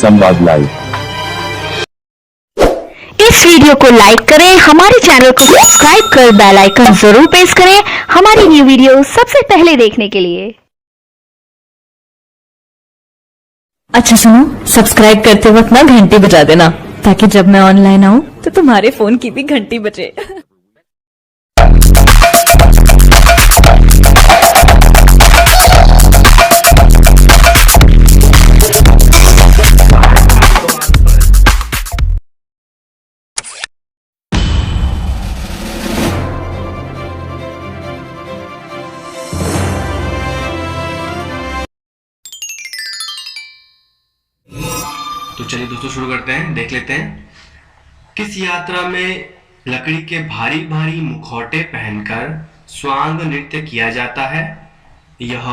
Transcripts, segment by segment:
संवाद लाइव। इस वीडियो को लाइक करें, हमारे चैनल को सब्सक्राइब कर बेल आइकन जरूर प्रेस करें हमारी न्यू वीडियो सबसे पहले देखने के लिए। अच्छा सुनो, सब्सक्राइब करते वक्त ना घंटी बजा देना ताकि जब मैं ऑनलाइन आऊं तो तुम्हारे फोन की भी घंटी बजे। तो चलिए दोस्तों शुरू करते हैं। देख लेते हैं किस यात्रा में लकड़ी के भारी भारी मुखौटे पहनकर स्वांग नृत्य किया जाता है। यह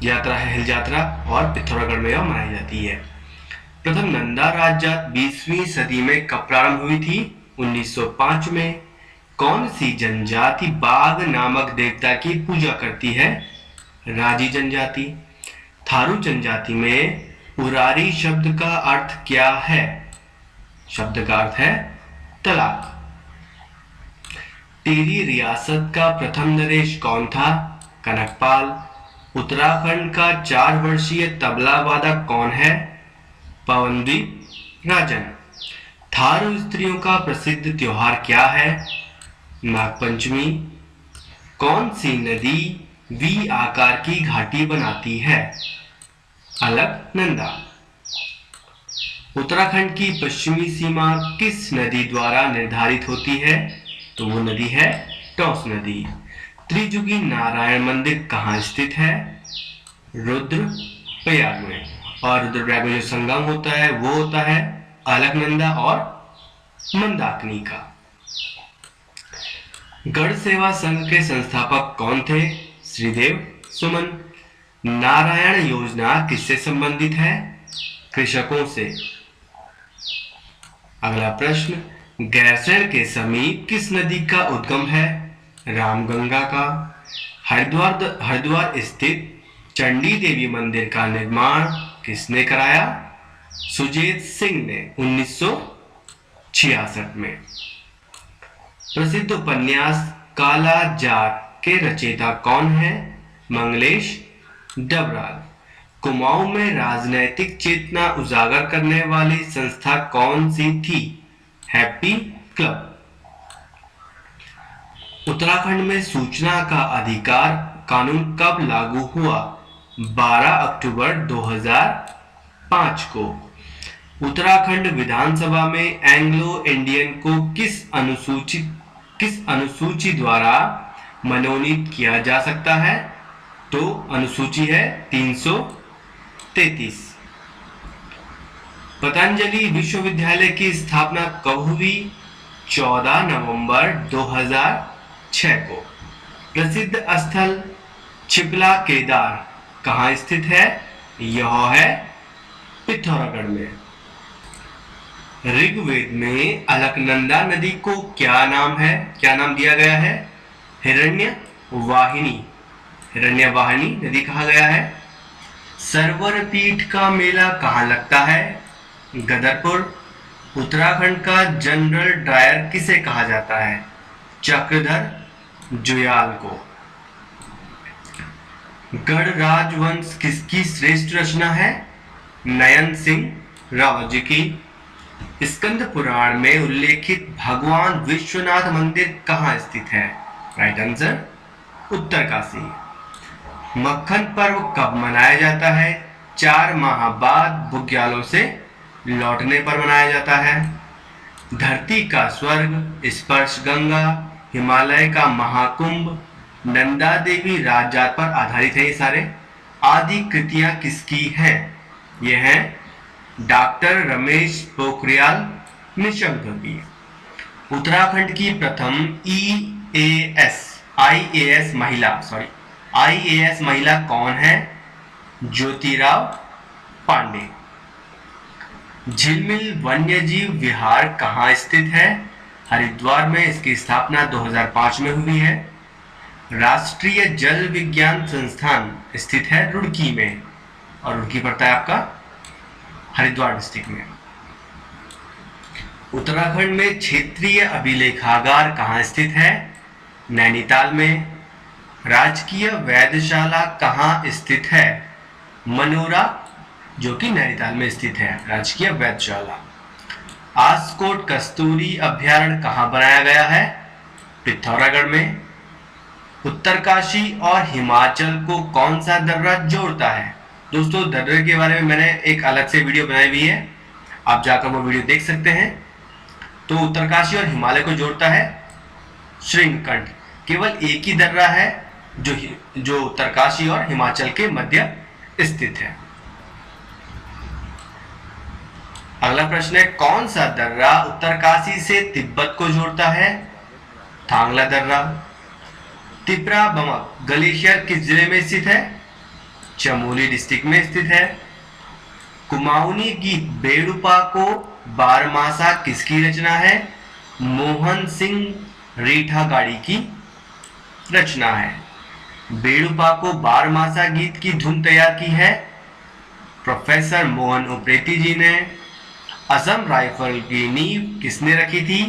यात्रा है हिल यात्रा और पिथौरागढ़ में यह मनाई जाती है। प्रथम नंदा राज्य 20वीं सदी में कब प्रारंभ हुई थी? 1905 में। कौन सी जनजाति बाघ नामक देवता की पूजा करती है? राजी जनजाति। थारू जनजाति में पुरारी शब्द का अर्थ क्या है? शब्द का अर्थ है तलाक। टिहरी रियासत का प्रथम नरेश कौन था? कनकपाल। उत्तराखंड का 4 वर्षीय तबला वादक कौन है? पवनदीप राजन। थारू स्त्रियों का प्रसिद्ध त्योहार क्या है? नागपंचमी। कौन सी नदी वी आकार की घाटी बनाती है? अलकनंदा। उत्तराखंड की पश्चिमी सीमा किस नदी द्वारा निर्धारित होती है? तो वो नदी है टॉस नदी। त्रिजुगी नारायण मंदिर कहाँ स्थित है? रुद्रप्रयाग में। और रुद्रप्रयाग में जो संगम होता है वो होता है अलकनंदा और मंदाकिनी का। गढ़ सेवा संघ के संस्थापक कौन थे? श्रीदेव सुमन। नारायण योजना किससे संबंधित है? कृषकों से। अगला प्रश्न, गैरसैंण के समीप किस नदी का उद्गम है? रामगंगा का। हरिद्वार स्थित चंडी देवी मंदिर का निर्माण किसने कराया? सुजेत सिंह ने 1966 में। प्रसिद्ध उपन्यास काला जार के रचयिता कौन है? मंगलेश डबराल। कुमाऊं में राजनैतिक चेतना उजागर करने वाली संस्था कौन सी थी? Happy club. उत्तराखंड में सूचना का अधिकार कानून कब लागू हुआ? 12 अक्टूबर 2005 को। उत्तराखंड विधानसभा में एंग्लो इंडियन को किस अनुसूची द्वारा मनोनीत किया जा सकता है? तो अनुसूची है 333। पतंजलि विश्वविद्यालय की स्थापना कब हुई? 14 नवंबर 2006 को। प्रसिद्ध स्थल छिपला केदार कहाँ स्थित है? यह है पिथौरागढ़ में। ऋग्वेद में अलकनंदा नदी को क्या नाम है? क्या नाम दिया गया है? हिरण्यवाहिनी। हिरण्यवाहिनी नदी कहा गया है। सरवर पीठ का मेला कहाँ लगता है? गदरपुर। उत्तराखंड का जनरल डायर किसे कहा जाता है? चक्रधर जुयाल को। गढ़ राजवंश किसकी श्रेष्ठ रचना है? नयन सिंह राव जी की। स्कंद पुराण में उल्लेखित भगवान विश्वनाथ मंदिर कहाँ स्थित है? Right answer Uttarkashi. मक्खन पर्व कब मनाया जाता है? 4 माह बाद बुग्यालों से लौटने पर मनाया जाता है। धरती का स्वर्ग, स्पर्श गंगा, हिमालय का महाकुंभ, नंदा देवी राजजात पर आधारित है। ये सारे आदि कृतियां किसकी हैं? ये हैं डॉक्टर रमेश पोखरियाल निशंक की। उत्तराखंड की प्रथम आईएएस महिला कौन है? ज्योतिराव पांडे। झिलमिल वन्यजीव विहार कहाँ स्थित है? हरिद्वार में। इसकी स्थापना 2005 में हुई है। राष्ट्रीय जल विज्ञान संस्थान स्थित है रुड़की में, और रुड़की पड़ता है आपका हरिद्वार डिस्ट्रिक्ट में। उत्तराखंड में क्षेत्रीय अभिलेखागार कहाँ स्थित है? नैनीताल में। राजकीय वेधशाला कहाँ स्थित है? मनोरा, जो कि नैनीताल में स्थित है राजकीय वेधशाला। आस्कोट कस्तूरी अभ्यारण्य कहाँ बनाया गया है? पिथौरागढ़ में। उत्तरकाशी और हिमाचल को कौन सा दर्रा जोड़ता है? दोस्तों दर्रे के बारे में मैंने एक अलग से वीडियो बनाई हुई है, आप जाकर वो वीडियो देख सकते हैं। तो उत्तरकाशी और हिमालय को जोड़ता है श्रृंगकंठ। केवल एक ही दर्रा है जो उत्तरकाशी और हिमाचल के मध्य स्थित है। अगला प्रश्न है, कौन सा दर्रा उत्तरकाशी से तिब्बत को जोड़ता है? थांगला दर्रा। तिपरा बमक ग्लेशियर किस जिले में स्थित है? चमोली डिस्ट्रिक्ट में स्थित है। कुमाऊनी गीत बेड़ुपा को बारमासा किसकी रचना है? मोहन सिंह रीठागाड़ी की रचना है। बेड़ुपा को बारमासा गीत की धुन तैयार की है प्रोफेसर मोहन उप्रेती जी ने। असम राइफल की नींव किसने रखी थी?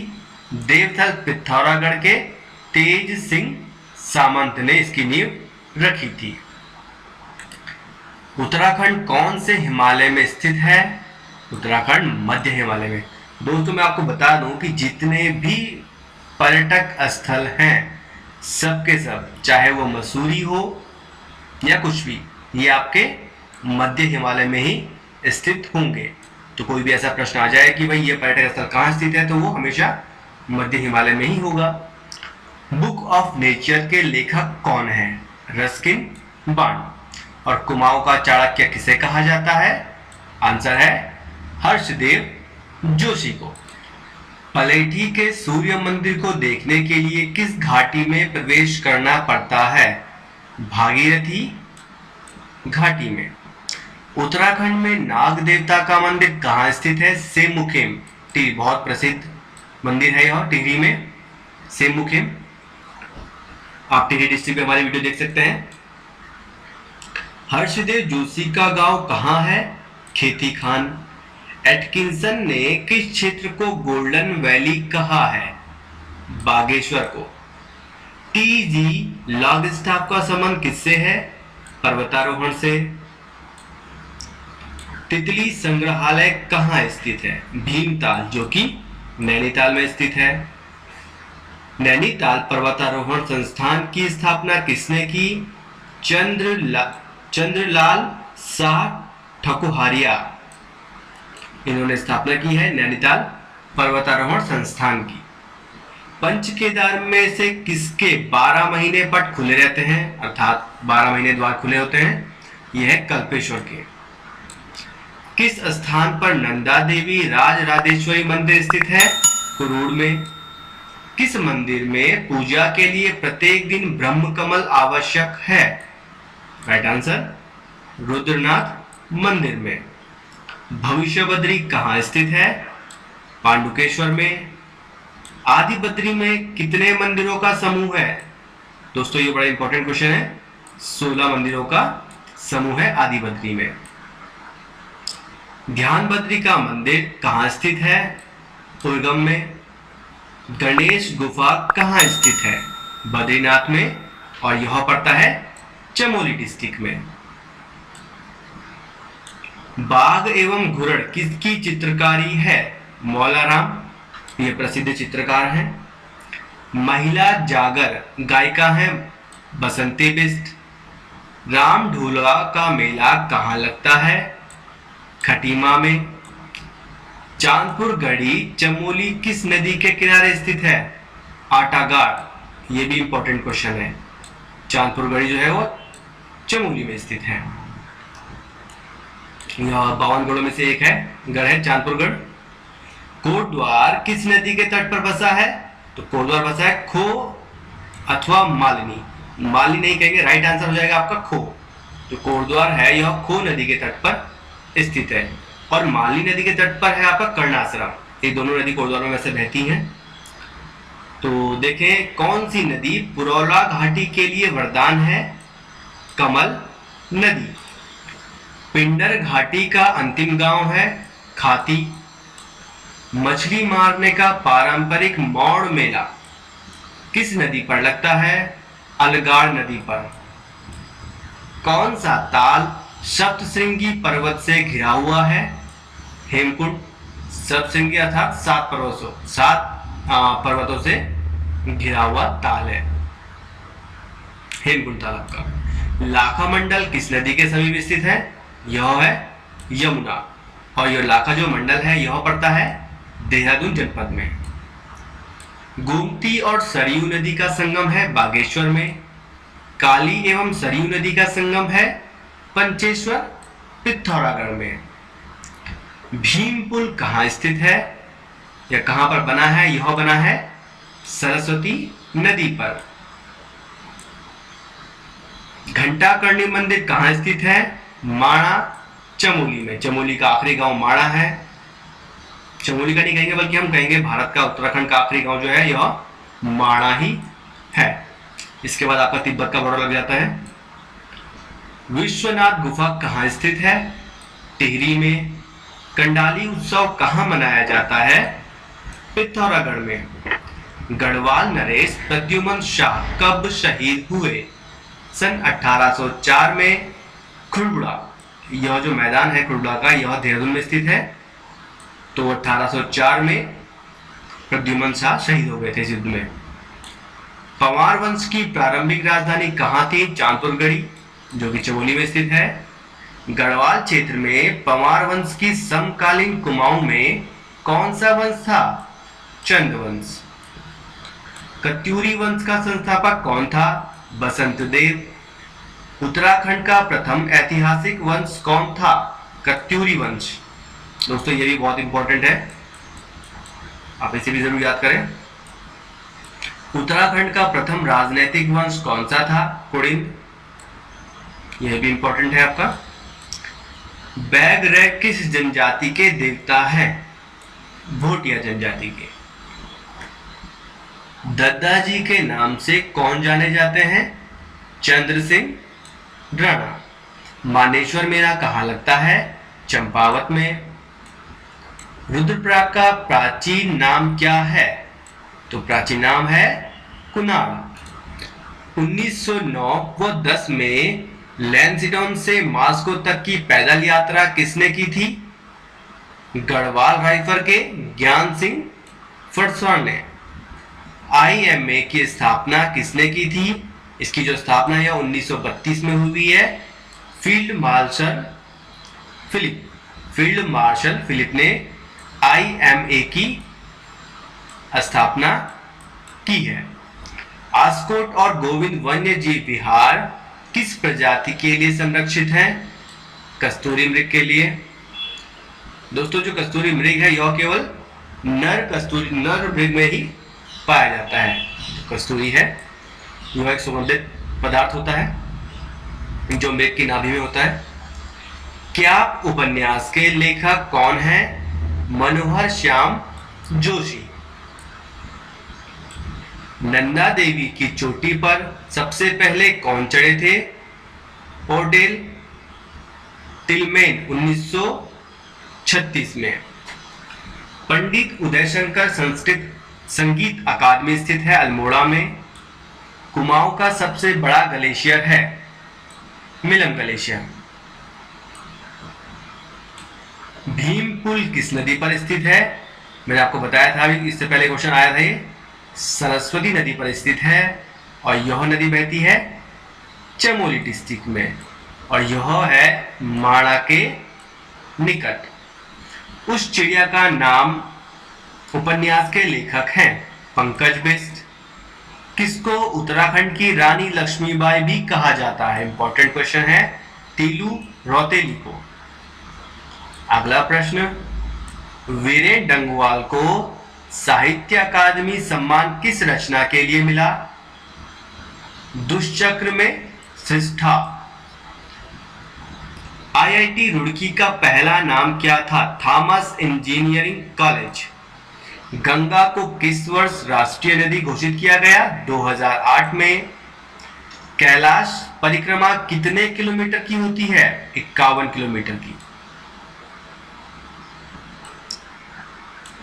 देवथल पिथौरागढ़ के तेज सिंह सामंत ने इसकी नींव रखी थी। उत्तराखंड कौन से हिमालय में स्थित है? उत्तराखंड मध्य हिमालय में। दोस्तों मैं आपको बता दूं कि जितने भी पर्यटक स्थल हैं सबके सब, चाहे वो मसूरी हो या कुछ भी, ये आपके मध्य हिमालय में ही स्थित होंगे। तो कोई भी ऐसा प्रश्न आ जाए कि भाई ये पर्यटक स्थल कहाँ स्थित है, तो वो हमेशा मध्य हिमालय में ही होगा। बुक ऑफ नेचर के लेखक कौन है? Ruskin bond. और कुमाऊं का चाणक्य किसे कहा जाता है? आंसर है हर्षदेव जोशी को। पलेठी के सूर्य मंदिर को देखने के लिए किस घाटी में प्रवेश करना पड़ता है? भागीरथी घाटी में। उत्तराखंड में नाग देवता का मंदिर कहाँ स्थित है? सेमुखेम। टिहरी, बहुत प्रसिद्ध मंदिर है यह टिहरी में, सेमुखेम। आप टिहरी डिस्ट्रिक्ट में हमारी वीडियो देख सकते हैं। हर्षदेव जोशी का गांव कहाँ है? खेती खान। एटकिंसन ने किस क्षेत्र को गोल्डन वैली कहा है? बागेश्वर को। टीजी लॉगस्टाफ का संबंध किससे है? पर्वतारोहण से। तितली संग्रहालय कहाँ स्थित है? भीमताल, जो कि नैनीताल में स्थित है। नैनीताल पर्वतारोहण संस्थान की स्थापना किसने की? चंद्रलाल शाह ठकुहारिया, इन्होंने स्थापना की है नैनीताल पर्वतारोहण संस्थान की। पंच केदार में से किसके 12 महीने पट खुले रहते हैं, अर्थात 12 महीने द्वार खुले होते हैं? यह है कल्पेश्वर के। किस स्थान पर नंदा देवी राजराजेश्वरी मंदिर स्थित है? कुरूड़ में। किस मंदिर में पूजा के लिए प्रत्येक दिन ब्रह्म कमल आवश्यक है? राइट आंसर रुद्रनाथ मंदिर में। भविष्य बद्री कहाँ स्थित है? पांडुकेश्वर में। आदि बद्री में कितने मंदिरों का समूह है? दोस्तों ये बड़ा इंपॉर्टेंट क्वेश्चन है। 16 मंदिरों का समूह है आदि बद्री में। ध्यान बद्री का मंदिर कहाँ स्थित है? उर्गम में। गणेश गुफा कहाँ स्थित है? बद्रीनाथ में, और यह पड़ता है चमोली डिस्ट्रिक्ट में। बाघ एवं घुरड़ किसकी चित्रकारी है? मौलाराम, ये प्रसिद्ध चित्रकार हैं। महिला जागर गायिका हैं बसंती बिष्ट। राम ढोला का मेला कहाँ लगता है? खटीमा में। चांदपुर गढ़ी चमोली किस नदी के किनारे स्थित है? आटागाड़, ये भी इंपॉर्टेंट क्वेश्चन है। चांदपुर गढ़ी जो है वो चमोली में स्थित है। यह 52 गढ़ों में से एक है गढ़ है चांदपुरगढ़। कोटद्वार किस नदी के तट पर बसा है? तो कोटद्वार बसा है खो अथवा मालिनी। मालिनी नहीं कहेंगे, राइट आंसर हो जाएगा आपका खो। जो कोटद्वार है यह खो नदी के तट पर स्थित है, और मालिनी नदी के तट पर है आपका कर्णाश्रम। ये दोनों नदी कोटद्वार में वैसे बहती हैं। तो देखें कौन सी नदी पुरौला घाटी के लिए वरदान है? कमल नदी। पिंडर घाटी का अंतिम गांव है खाती। मछली मारने का पारंपरिक मौड़ मेला किस नदी पर लगता है? अलगाड़ नदी पर। कौन सा ताल सप्तशृंगी पर्वत से घिरा हुआ है? हेमकुंड। सप्तशृंगी अर्थात सात पर्वतों से घिरा हुआ ताल है हेमकुंड ताल का। लाखा मंडल किस नदी के समीप स्थित है? यह है यमुना। और यह लाखा जो मंडल है यह पड़ता है देहरादून जनपद में। गोमती और सरयू नदी का संगम है बागेश्वर में। काली एवं सरयू नदी का संगम है पंचेश्वर पिथौरागढ़ में। भीम पुल कहाँ स्थित है या कहां पर बना है? यह बना है सरस्वती नदी पर। घंटाकर्णी मंदिर कहाँ स्थित है? माणा चमोली में। चमोली का आखिरी गांव माणा है। चमोली का नहीं कहेंगे बल्कि हम कहेंगे भारत का उत्तराखंड का आखिरी गांव जो है यह माणा ही है। इसके बाद आपका तिब्बत का बॉर्डर लग जाता है। विश्वनाथ गुफा कहाँ स्थित है? टिहरी में। कंडाली उत्सव कहाँ मनाया जाता है? पिथौरागढ़ में। गढ़वाल नरेश प्रद्युमन शाह कब शहीद हुए? सन 1804 में। खुड़बुड़ा, यह जो मैदान है खुड़बुड़ा का यह देहरादून में स्थित है। तो 1804 में प्रद्युमन शाह शहीद हो गए थे इस युद्ध में। पंवार वंश की प्रारंभिक राजधानी कहाँ थी? चांदपुरगढ़ी, जो कि चमोली में स्थित है। गढ़वाल क्षेत्र में पंवार वंश की समकालीन कुमाऊं में कौन सा वंश था? चंद वंश। कत्यूरी वंश का संस्थापक कौन था? बसंत देव। उत्तराखंड का प्रथम ऐतिहासिक वंश कौन था? कत्यूरी वंश। दोस्तों ये भी बहुत इंपॉर्टेंट है, आप इसे भी जरूर याद करें। उत्तराखंड का प्रथम राजनैतिक वंश कौन सा था? कुड़िंद। यह भी इंपॉर्टेंट है आपका। बैगरैग किस जनजाति के देवता हैं? भोटिया जनजाति के। दद्दा जी के नाम से कौन जाने जाते हैं? चंद्र सिंह राणा। मानेश्वर मेला कहाँ लगता है? चंपावत में। रुद्रप्रयाग का प्राचीन नाम क्या है? तो प्राचीन नाम है कुनाल। 1909 व 10 में लैंसडॉन से मास्को तक की पैदल यात्रा किसने की थी? गढ़वाल राइफल के ज्ञान सिंह फटसवार ने। IMA की स्थापना किसने की थी? इसकी जो स्थापना है 1932 में हुई है। फील्ड मार्शल फिलिप ने IMA की स्थापना की है। आस्कोट और गोविंद वन्य जीव विहार किस प्रजाति के लिए संरक्षित है? कस्तूरी मृग के लिए। दोस्तों जो कस्तूरी मृग है यह केवल नर मृग में ही पाया जाता है। कस्तूरी है यह एक सुगंधित पदार्थ होता है जो मृग की नाभि में होता है। क्या उपन्यास के लेखक कौन है? मनोहर श्याम जोशी। नंदा देवी की चोटी पर सबसे पहले कौन चढ़े थे? ओडेल टिलमेन 1936 में। पंडित उदय शंकर संस्कृत संगीत अकादमी स्थित है अल्मोड़ा में। कुमाऊं का सबसे बड़ा ग्लेशियर है मिलम ग्लेशियर। भीम पुल किस नदी पर स्थित है? मैंने आपको बताया था अभी इससे पहले क्वेश्चन आया था, ये सरस्वती नदी पर स्थित है और यह नदी बहती है चमोली डिस्ट्रिक्ट में और यह है माणा के निकट। उस चिड़िया का नाम उपन्यास के लेखक हैं पंकज बिष्ट। किसको उत्तराखंड की रानी लक्ष्मीबाई भी कहा जाता है? इंपॉर्टेंट क्वेश्चन है। तीलू रौतेली को। अगला प्रश्न, वीरेन डंगवाल को साहित्य अकादमी सम्मान किस रचना के लिए मिला? दुष्चक्र में श्रेष्ठा। IIT रुड़की का पहला नाम क्या था? Thomas engineering college. गंगा को किस वर्ष राष्ट्रीय नदी घोषित किया गया? 2008 में। कैलाश परिक्रमा कितने किलोमीटर की होती है? 51 किलोमीटर की।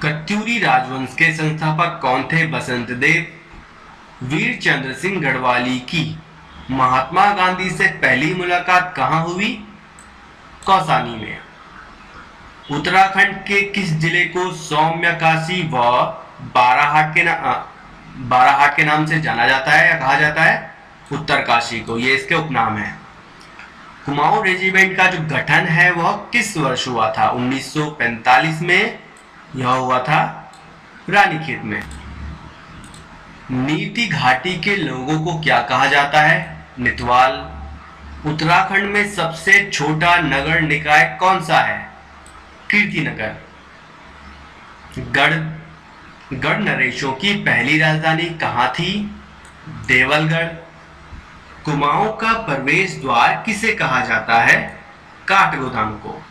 कत्यूरी राजवंश के संस्थापक कौन थे? बसंत देव। वीर चंद्र सिंह गढ़वाली की महात्मा गांधी से पहली मुलाकात कहां हुई? कौसानी में। उत्तराखंड के जिले जिले को सौम्यकाशी व बाराहाट के नाम से जाना जाता है या कहा जाता है? उत्तरकाशी को, ये इसके उपनाम है। कुमाऊं रेजिमेंट का जो गठन है वह किस वर्ष हुआ था? 1945 में यह हुआ था रानीखेत में। नीति घाटी के लोगों को क्या कहा जाता है? नितवाल। उत्तराखंड में सबसे छोटा नगर निकाय कौन सा है? कीर्तिनगर। गढ़ नरेशों की पहली राजधानी कहां थी? देवलगढ़। कुमाऊं का प्रवेश द्वार किसे कहा जाता है? काठगोदाम को।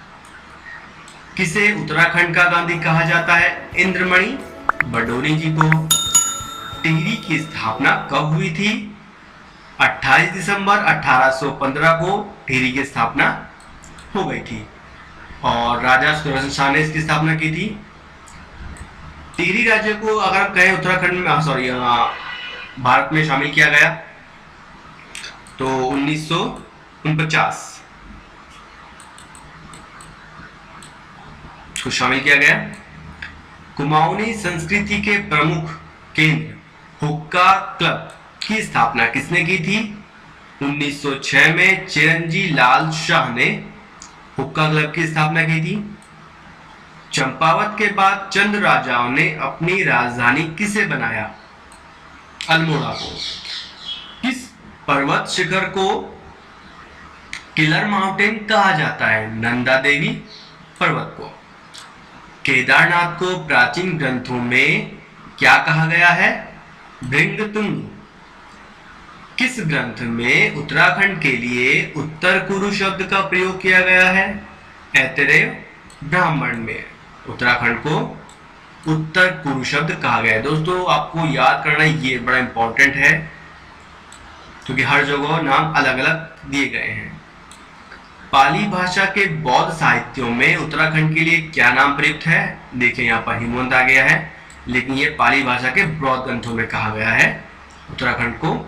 किसे उत्तराखंड का गांधी कहा जाता है? इंद्रमणि बडोनी जी को। टिहरी की स्थापना कब हुई थी? 28 दिसंबर 1815 को टिहरी की स्थापना हो गई थी और राजा सुदर्शन शाह ने इसकी स्थापना की थी। टिहरी राज्य को अगर कहें उत्तराखंड में भारत में शामिल किया गया तो 1949 को शामिल किया गया। कुमाऊनी संस्कृति के प्रमुख केंद्र हुक्का क्लब की स्थापना किसने की थी? 1906 में चिरंजी लाल शाह ने हुक्का क्लब की स्थापना की थी। चंपावत के बाद चंद राजाओं ने अपनी राजधानी किसे बनाया? अल्मोड़ा को। किस पर्वत शिखर को किलर माउंटेन कहा जाता है? नंदा देवी पर्वत को। केदारनाथ को प्राचीन ग्रंथों में क्या कहा गया है? भृंगतुंग। किस ग्रंथ में उत्तराखंड के लिए उत्तर कुरु शब्द का प्रयोग किया गया है? ऐतरेय ब्राह्मण में उत्तराखंड को उत्तर कुरु शब्द कहा गया है। दोस्तों आपको याद करना ये बड़ा इंपॉर्टेंट है क्योंकि हर जगह नाम अलग अलग दिए गए हैं। पाली भाषा के बौद्ध साहित्यों में उत्तराखंड के लिए क्या नाम प्रयुक्त है? देखिए यहाँ पर हिमवंत आ गया है, लेकिन ये पाली भाषा के बौद्ध ग्रंथों में कहा गया है उत्तराखंड को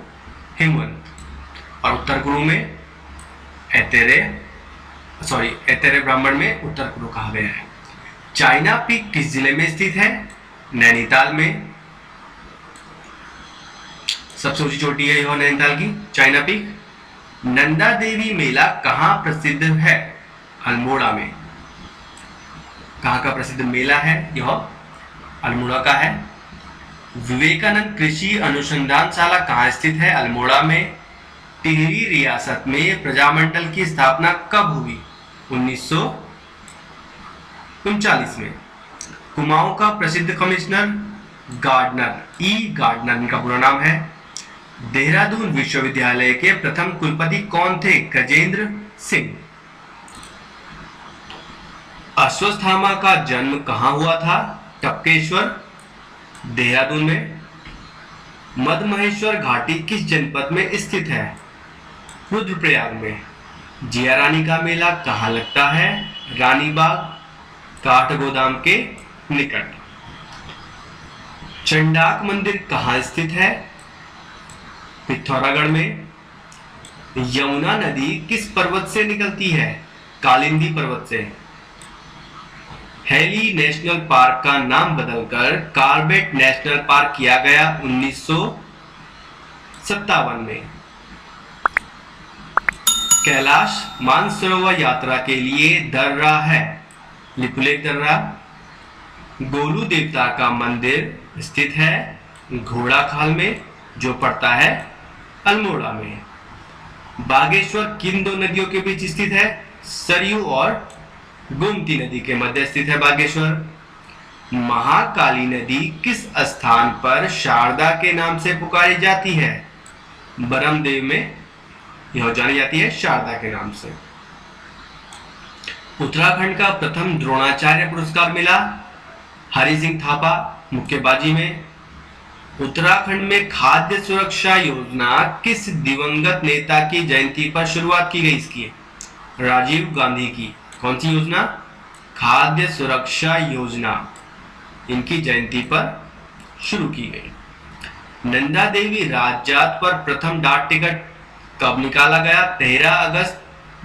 हिमवंत। और उत्तर कुरु में ऐतरेय ब्राह्मण में उत्तर कुरु कहा गया है। चाइना पीक किस जिले में स्थित है? नैनीताल में। सबसे ऊंची चोटी है यह नैनीताल की चाइना पीक। नंदा देवी मेला कहाँ प्रसिद्ध है? अल्मोड़ा में। कहाँ का प्रसिद्ध मेला है? यह अल्मोड़ा का है। विवेकानंद कृषि अनुसंधानशाला कहाँ स्थित है? अल्मोड़ा में। टिहरी रियासत में प्रजामंडल की स्थापना कब हुई? 1939 में। कुमाऊं का प्रसिद्ध कमिश्नर गार्डनर इनका पूरा नाम है। देहरादून विश्वविद्यालय के प्रथम कुलपति कौन थे? गजेंद्र सिंह। अश्वत्थामा का जन्म कहां हुआ था? टपकेश्वर देहरादून में। मधमहेश्वर घाटी किस जनपद में स्थित है? रुद्रप्रयाग में। जिया रानी का मेला कहाँ लगता है? रानीबाग काठगोदाम के निकट। चंडाक मंदिर कहाँ स्थित है? पिथौरागढ़ में। यमुना नदी किस पर्वत से निकलती है? कालिंदी पर्वत से। हैली नेशनल पार्क का नाम बदलकर कॉर्बेट नेशनल पार्क किया गया 1957 में। कैलाश मानसरोवर यात्रा के लिए दर्रा है? लिपुलेख दर्रा। गोलू देवता का मंदिर स्थित है घोड़ाखाल में, जो पड़ता है अल्मोड़ा में। बागेश्वर किन दो नदियों के बीच स्थित है? सरयू और गोमती नदी के मध्य स्थित है बागेश्वर। महाकाली नदी किस स्थान पर शारदा के नाम से पुकारी जाती है? बरमदेव में यह जानी जाती है शारदा के नाम से। उत्तराखंड का प्रथम द्रोणाचार्य पुरस्कार मिला हरि सिंह थापा मुक्केबाजी में। उत्तराखंड में खाद्य सुरक्षा योजना किस दिवंगत नेता की जयंती पर शुरुआत की गई? इसकी राजीव गांधी की। कौन सी योजना? खाद्य सुरक्षा योजना, इनकी जयंती पर शुरू की गई। नंदा देवी राजजात पर प्रथम डाक टिकट कब निकाला गया? 13 अगस्त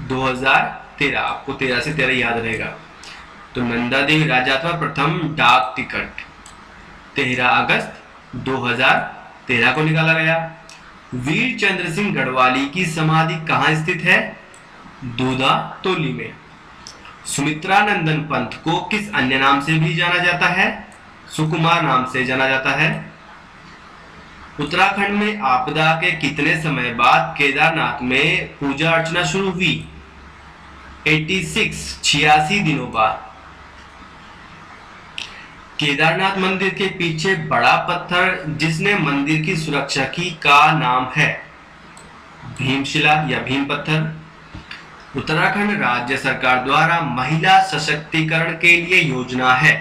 2013। आपको 13 से 13 याद रहेगा। तो नंदा देवी राजजात पर प्रथम डाक टिकट 13 अगस्त 2013 को निकाला गया। वीर चंद्र सिंह गढ़वाली की समाधि कहाँ स्थित है? दूधा तोली में। सुमित्रा नंदन पंत को किस अन्य नाम से भी जाना जाता है? सुकुमार नाम से जाना जाता है। उत्तराखंड में आपदा के कितने समय बाद केदारनाथ में पूजा अर्चना शुरू हुई? 86 दिनों बाद। केदारनाथ मंदिर के पीछे बड़ा पत्थर जिसने मंदिर की सुरक्षा की का नाम है? भीमशिला या भीम पत्थर। उत्तराखंड राज्य सरकार द्वारा महिला सशक्तिकरण के लिए योजना है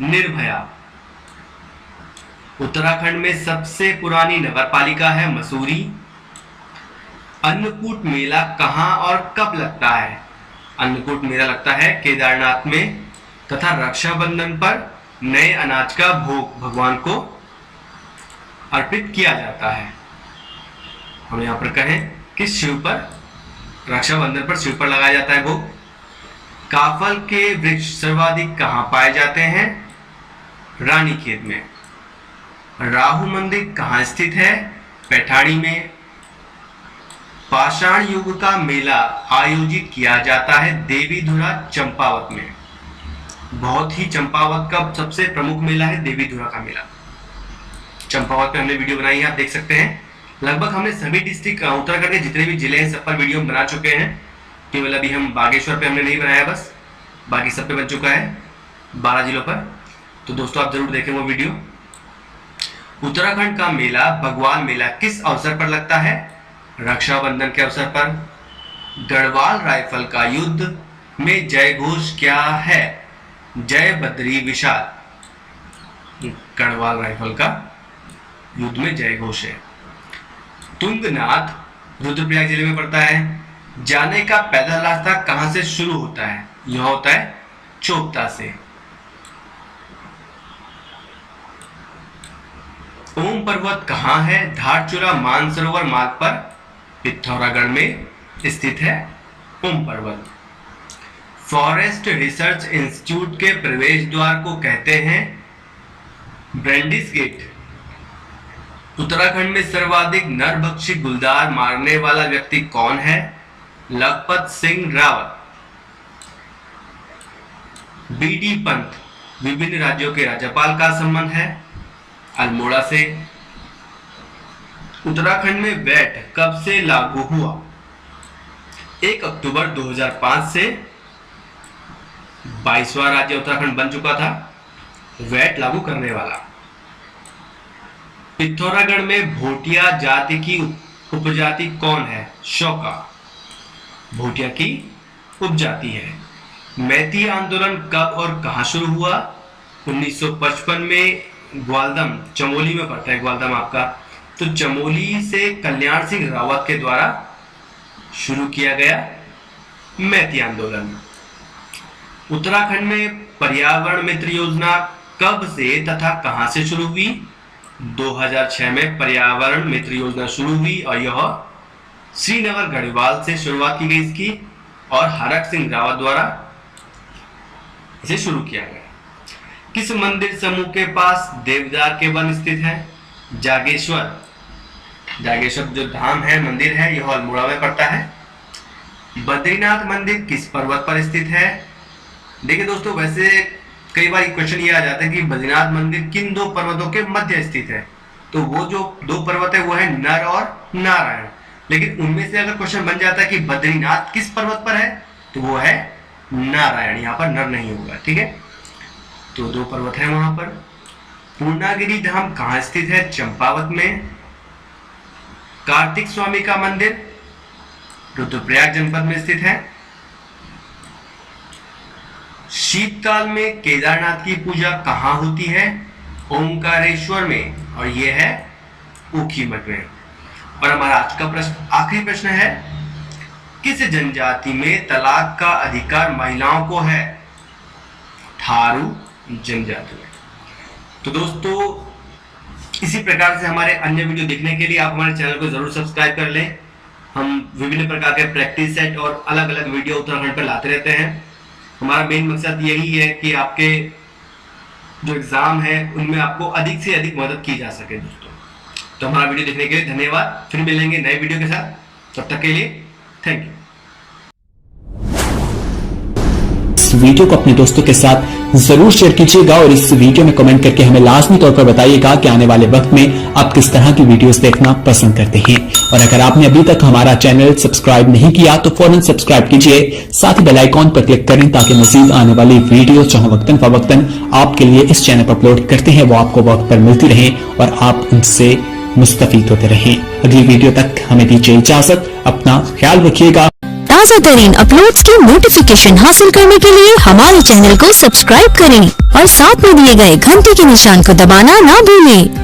निर्भया। उत्तराखंड में सबसे पुरानी नगरपालिका है मसूरी। अन्नकूट मेला कहां और कब लगता है? अन्नकूट मेला लगता है केदारनाथ में तथा रक्षाबंधन पर नए अनाज का भोग भगवान को अर्पित किया जाता है। हम यहाँ पर कहें कि शिव पर, रक्षाबंधन पर शिव पर लगाया जाता है भोग। काफल के वृक्ष सर्वाधिक कहाँ पाए जाते हैं? रानीखेत में। राहु मंदिर कहाँ स्थित है? पैठाणी में। पाषाण युग का मेला आयोजित किया जाता है देवीधुरा चंपावत में। बहुत ही चंपावत का सबसे प्रमुख मेला है देवीधुरा का मेला। चंपावत पे हमने वीडियो बनाई है, आप देख सकते हैं। लगभग हमने सभी डिस्ट्रिक्ट उत्तराखंड के जितने भी जिले हैं सब पर वीडियो बना चुके हैं। केवल अभी हम बागेश्वर पे हमने नहीं बनाया, बस बाकी सब पे बन चुका है 12 जिलों पर। तो दोस्तों आप जरूर देखें वो वीडियो। उत्तराखंड का मेला बग्वाल मेला किस अवसर पर लगता है? रक्षाबंधन के अवसर पर। गढ़वाल राइफल का युद्ध में जय घोष क्या है? जय बद्री विशाल। गढ़वाल राइफल का युद्ध में जय घोष है। तुंगनाथ रुद्रप्रयाग जिले में पड़ता है। जाने का पैदल रास्ता कहां से शुरू होता है? यह होता है चोपता से। ओम पर्वत कहां है? धारचूला मानसरोवर मार्ग पर पिथौरागढ़ में स्थित है ओम पर्वत। फॉरेस्ट रिसर्च इंस्टीट्यूट के प्रवेश द्वार को कहते हैं ब्रैंडिस गेट। उत्तराखंड में सर्वाधिक नरभक्षी गुलदार मारने वाला व्यक्ति कौन है? लखपत सिंह रावत। बीडी पंत विभिन्न राज्यों के राज्यपाल का संबंध है अल्मोड़ा से। उत्तराखंड में वैट कब से लागू हुआ? 1 अक्टूबर 2005 से। 22वां राज्य उत्तराखंड बन चुका था वैट लागू करने वाला। पिथौरागढ़ में भोटिया जाति की उपजाति कौन है? शौका भोटिया की उपजाति है। मैती आंदोलन कब और कहां शुरू हुआ? 1955 में ग्वालदम, चमोली में पड़ता है ग्वालदम आपका। तो चमोली से कल्याण सिंह रावत के द्वारा शुरू किया गया मैती आंदोलन। उत्तराखंड में पर्यावरण मित्र योजना कब से तथा कहां से शुरू हुई? 2006 में पर्यावरण मित्र योजना शुरू हुई और यह श्रीनगर गढ़वाल से शुरुआत की गई इसकी और हरक सिंह रावत द्वारा इसे शुरू किया गया। किस मंदिर समूह के पास देवदार के वन स्थित है? जागेश्वर। जागेश्वर जो धाम है, मंदिर है, यह अल्मोड़ा में पड़ता है। बद्रीनाथ मंदिर किस पर्वत पर स्थित है? देखिए दोस्तों, वैसे कई बार क्वेश्चन ये आ जाता है कि बद्रीनाथ मंदिर किन दो पर्वतों के मध्य स्थित है? तो वो जो दो पर्वत है वो है नर और नारायण। लेकिन उनमें से अगर क्वेश्चन बन जाता है कि बद्रीनाथ किस पर्वत पर है, तो वो है नारायण, यहाँ पर नर नहीं होगा। ठीक है, तो दो पर्वत है वहां पर। पूर्णागिरि धाम कहाँ स्थित है? चंपावत में। कार्तिक स्वामी का मंदिर रुद्रप्रयाग जनपद में स्थित है। शीतकाल में केदारनाथ की पूजा कहाँ होती है? ओंकारेश्वर में और ये है ऊखीमठ में। और हमारा आज का प्रश्न, आखिरी प्रश्न है, किस जनजाति में तलाक का अधिकार महिलाओं को है? थारू जनजाति में। तो दोस्तों, इसी प्रकार से हमारे अन्य वीडियो देखने के लिए आप हमारे चैनल को जरूर सब्सक्राइब कर लें। हम विभिन्न प्रकार के प्रैक्टिस सेट और अलग अलग वीडियो उत्तराखंड पर लाते रहते हैं। हमारा मेन मकसद यही है कि आपके जो एग्जाम है उनमें आपको अधिक से अधिक मदद की जा सके दोस्तों। तो हमारा वीडियो देखने के लिए धन्यवाद। फिर मिलेंगे नए वीडियो के साथ, तब तक के लिए थैंक यू। इस वीडियो को अपने दोस्तों के साथ जरूर शेयर कीजिएगा और इस वीडियो में कमेंट करके हमें लाजमी तौर पर बताइएगा कि आने वाले वक्त में आप किस तरह की वीडियोस देखना पसंद करते हैं। और अगर आपने अभी तक हमारा चैनल सब्सक्राइब नहीं किया तो फौरन सब्सक्राइब कीजिए, साथ ही बेल आइकॉन पर क्लिक करें ताकि मजीद आने वाली वीडियो जो वक्तन फवक्तन आपके लिए इस चैनल पर अपलोड करते हैं वो आपको वक्त पर मिलती रहे और आप उनसे मुस्तफीद होते रहें। अगली वीडियो तक हमें दीजिए इजाजत, अपना ख्याल रखिएगा। ताज़ा तरीन अपलोड्स की नोटिफिकेशन हासिल करने के लिए हमारे चैनल को सब्सक्राइब करें और साथ में दिए गए घंटी के निशान को दबाना ना भूलें।